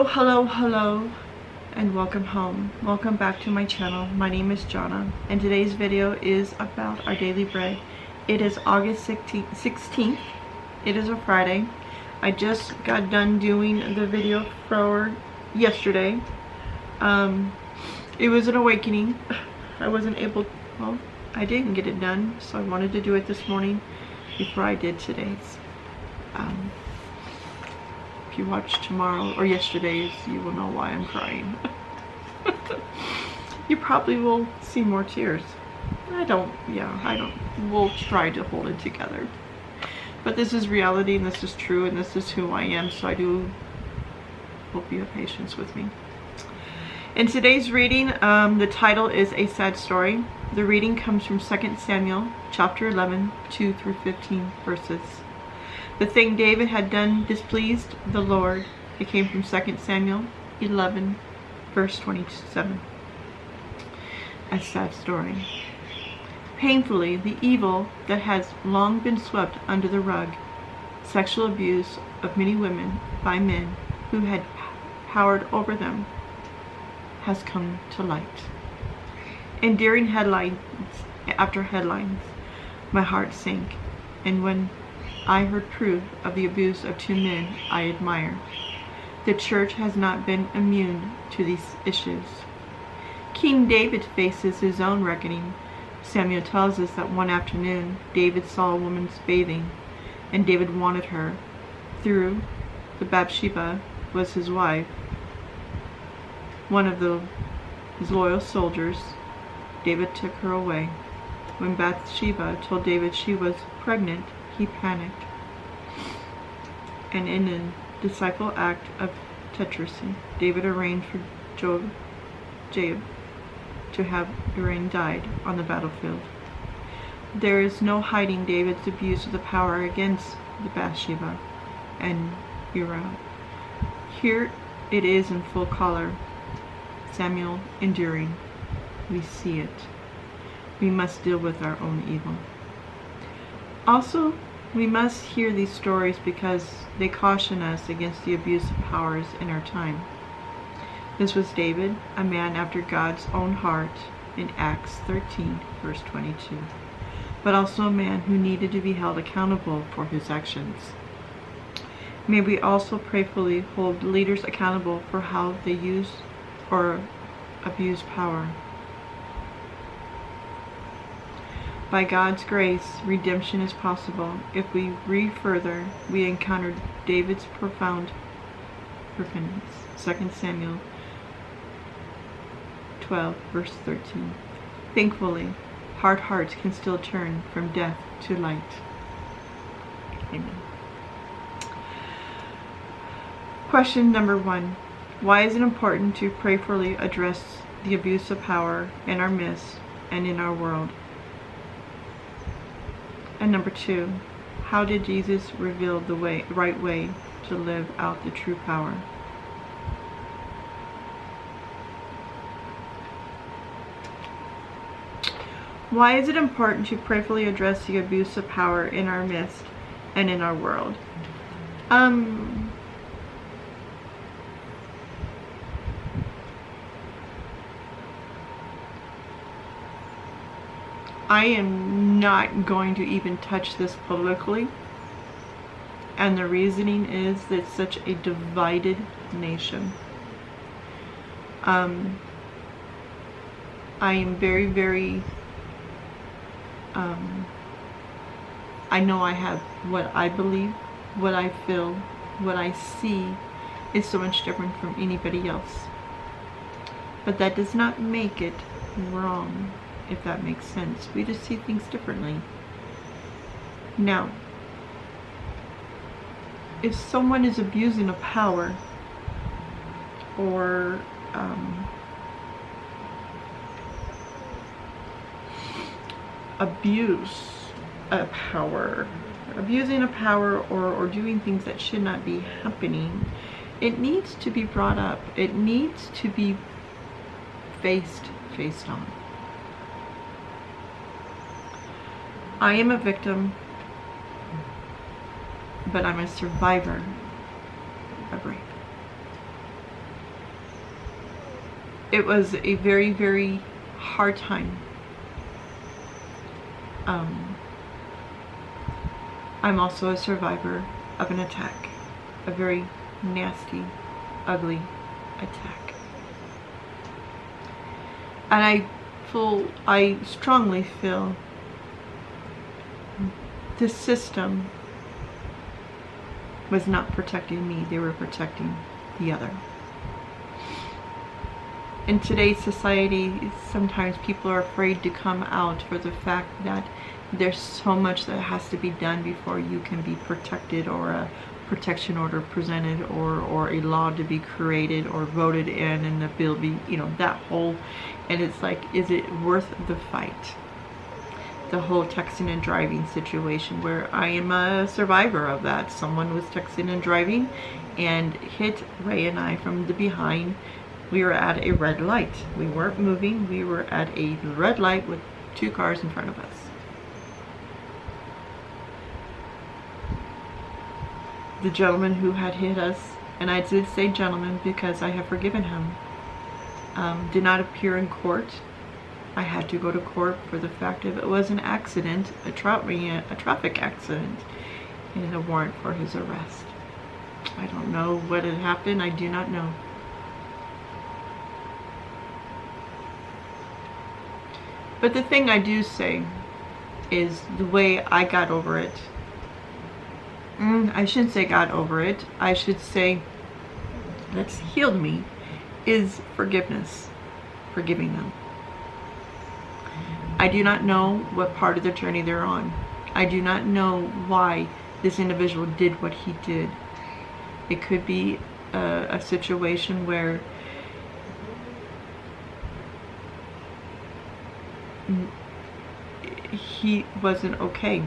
Hello, and welcome home. Welcome back to my channel. My name is Jonna, and today's video is about our daily bread. It is August 16th. It is a Friday. I just got done doing the video for yesterday. It was an awakening. I wasn't able, well, I didn't get it done, so I wanted to do it this morning before I did today's. If you watch tomorrow or yesterday's, you will know why I'm crying. You probably will see more tears. I don't. We'll try to hold it together. But this is reality, and this is true, and this is who I am, so I do hope you have patience with me. In today's reading, the title is A Sad Story. The reading comes from 2 Samuel chapter 11, 2 through 15 verses. The thing David had done displeased the Lord. It came from 2 Samuel 11, verse 27. A sad story. Painfully, the evil that has long been swept under the rug, sexual abuse of many women by men who had powered over them, has come to light. Enduring headlines after headlines, my heart sank, and when I heard proof of the abuse of two men I admire. The church has not been immune to these issues. King David faces his own reckoning. Samuel tells us that one afternoon, David saw a woman bathing, and David wanted her. Through the Bathsheba was his wife, one of his loyal soldiers. David took her away. When Bathsheba told David she was pregnant, he panicked, and in a deceitful act of treachery, David arranged for Joab to have Uriah died on the battlefield. There is no hiding David's abuse of the power against the Bathsheba and Uriah. Here it is in full color. Samuel enduring. We see it. We must deal with our own evil. Also, we must hear these stories because they caution us against the abuse of powers in our time. This was David, a man after God's own heart, in Acts 13, verse 22, but also a man who needed to be held accountable for his actions. May we also prayerfully hold leaders accountable for how they use or abuse power. By God's grace, redemption is possible. If we read further, we encounter David's profound repentance. 2 Samuel 12, verse 13. Thankfully, hard hearts can still turn from death to light. Amen. Question number 1. Why is it important to prayerfully address the abuse of power in our midst and in our world? And number 2, how did Jesus reveal the right way to live out the true power? Why is it important to prayerfully address the abuse of power in our midst and in our world? I am not going to even touch this politically, and the reasoning is that it's such a divided nation. I am very I know I have what I believe, what I feel, what I see is so much different from anybody else, but that does not make it wrong. If that makes sense. We just see things differently. Now, if someone is abusing a power or abusing a power or doing things that should not be happening, it needs to be brought up. It needs to be faced on. I am a victim, but I'm a survivor of rape. it was a very, very hard time. I'm also a survivor of an attack, a very nasty, ugly attack. And I strongly feel the system was not protecting me, they were protecting the other. In today's society, sometimes people are afraid to come out for the fact that there's so much that has to be done before you can be protected, or a protection order presented, or a law to be created or voted in, and the bill be, that whole, and it's like, is it worth the fight? The whole texting and driving situation, where I am a survivor of that. Someone was texting and driving and hit Ray and I from the behind. We were at a red light. We weren't moving. We were at a red light with 2 cars in front of us. The gentleman who had hit us, and I did say gentleman because I have forgiven him, did not appear in court. I had to go to court for the fact of it was an accident, a traffic accident, and a warrant for his arrest. I don't know what had happened. I do not know. But the thing I do say is the way I got over it. I shouldn't say got over it. I should say that's healed me, is forgiveness. Forgiving them. I do not know what part of the journey they're on. I do not know why this individual did what he did. It could be a situation where he wasn't okay.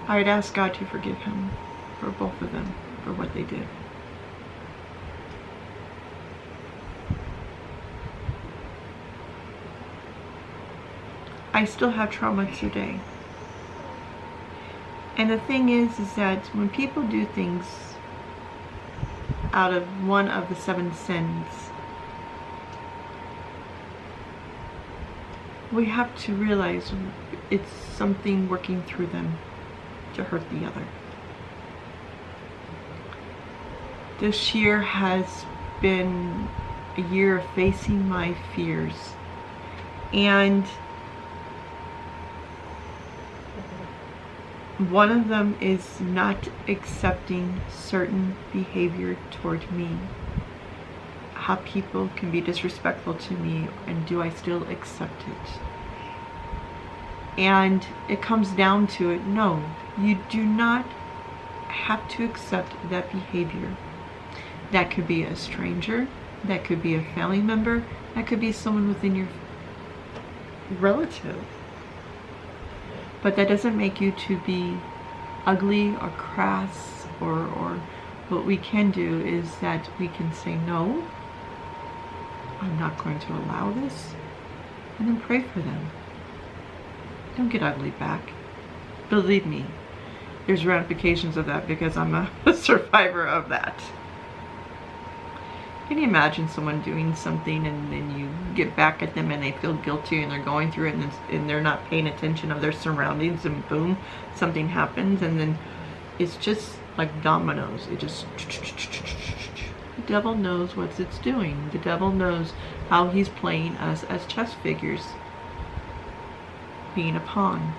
I'd ask God to forgive him for both of them, for what they did. I still have trauma today. And the thing is that when people do things out of one of the 7 sins, we have to realize it's something working through them to hurt the other. This year has been a year of facing my fears, and one of them is not accepting certain behavior toward me. How people can be disrespectful to me, and do I still accept it? And it comes down to it, no, you do not have to accept that behavior. That could be a stranger, that could be a family member, that could be someone within your relative. But that doesn't make you to be ugly or crass, or what we can do is that we can say, no, I'm not going to allow this, and then pray for them. Don't get ugly back. Believe me, there's ramifications of that, because I'm a survivor of that. Can you imagine someone doing something and then you get back at them and they feel guilty and they're going through it, and they're not paying attention of their surroundings, and boom, something happens, and then it's just like dominoes. It just... The devil knows what it's doing. The devil knows how he's playing us as chess figures, being a pawn.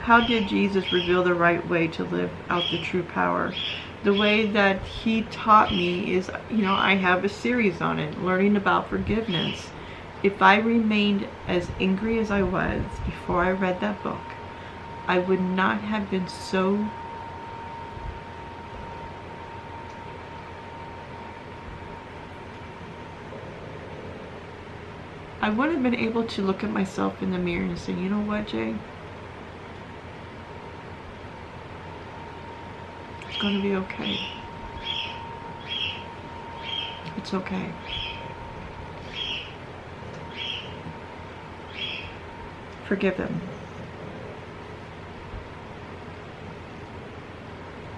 How did Jesus reveal the right way to live out the true power? The way that he taught me is, I have a series on it, learning about forgiveness. If I remained as angry as I was before I read that book, I would not have been so I wouldn't have been able to look at myself in the mirror and say, you know what, Jay? It's going to be okay. It's okay. Forgive them.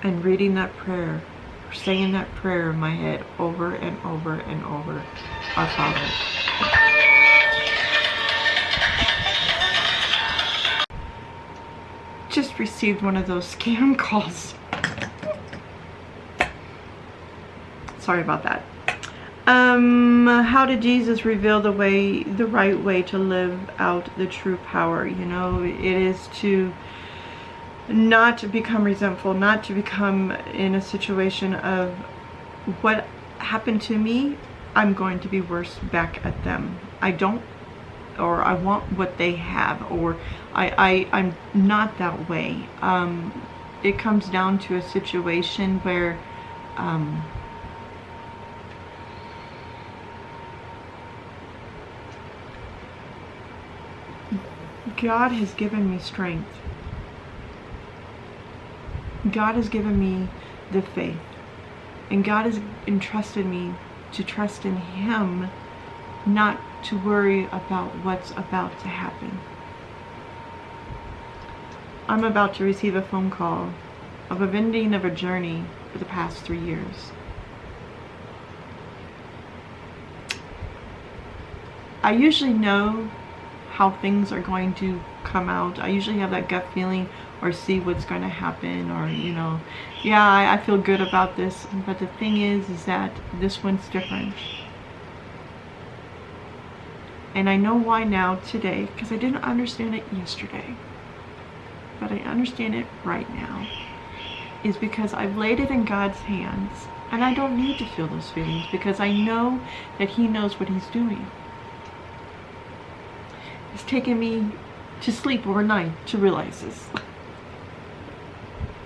and reading that prayer, or saying that prayer in my head over and over and over. Our Father. Just received one of those scam calls. Sorry about that. How did Jesus reveal the right way to live out the true power? You know, it is to not to become resentful, not to become in a situation of what happened to me, I'm going to be worse back at them. I don't, or I want what they have, or I'm not that way. It comes down to a situation where God has given me strength. God has given me the faith. And God has entrusted me to trust in Him, not to worry about what's about to happen. I'm about to receive a phone call of a ending of a journey for the past 3 years. I usually know how things are going to come out. I usually have that gut feeling or see what's going to happen, or, you know, yeah, I feel good about this. But the thing is that this one's different. And I know why now today, because I didn't understand it yesterday. But I understand it right now. Is because I've laid it in God's hands. And I don't need to feel those feelings, because I know that He knows what He's doing. It's taken me to sleep overnight to realize this.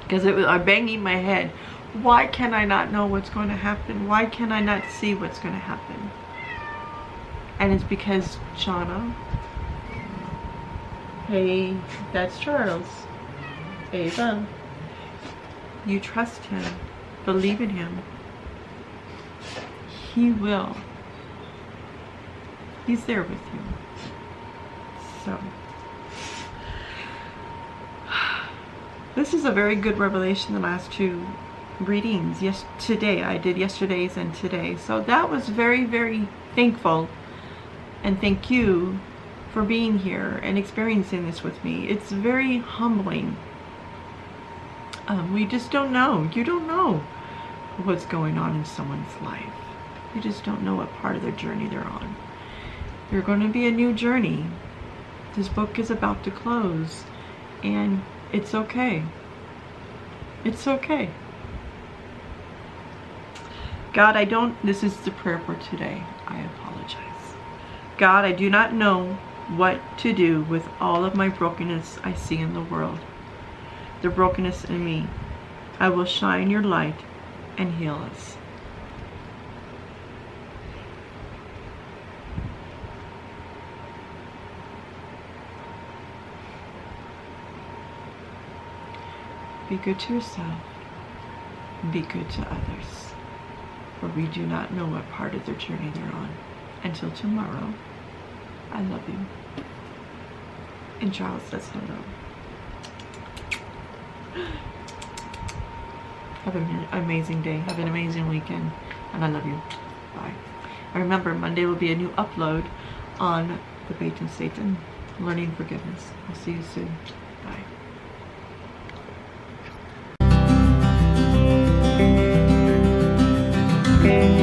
Because I'm banging my head. Why can I not know what's going to happen? Why can I not see what's going to happen? And it's because, Shauna, hey, that's Charles. Ava, you trust Him. Believe in Him. He will. He's there with you. So, this is a very good revelation, the last two readings. Yes, today, I did yesterday's and today. So that was very, very thankful. And thank you for being here and experiencing this with me. It's very humbling. We just don't know. You don't know what's going on in someone's life. You just don't know what part of their journey they're on. They're going to be a new journey. This book is about to close, and it's okay. It's okay. God, this is the prayer for today. I apologize. God, I do not know what to do with all of my brokenness I see in the world. The brokenness in me. I will shine your light and heal us. Be good to yourself. Be good to others. For we do not know what part of their journey they're on. Until tomorrow, I love you. And Charles says hello. Have an amazing day. Have an amazing weekend. And I love you. Bye. And remember, Monday will be a new upload on the Bait and Satan, Learning Forgiveness. I'll see you soon. Bye. Okay.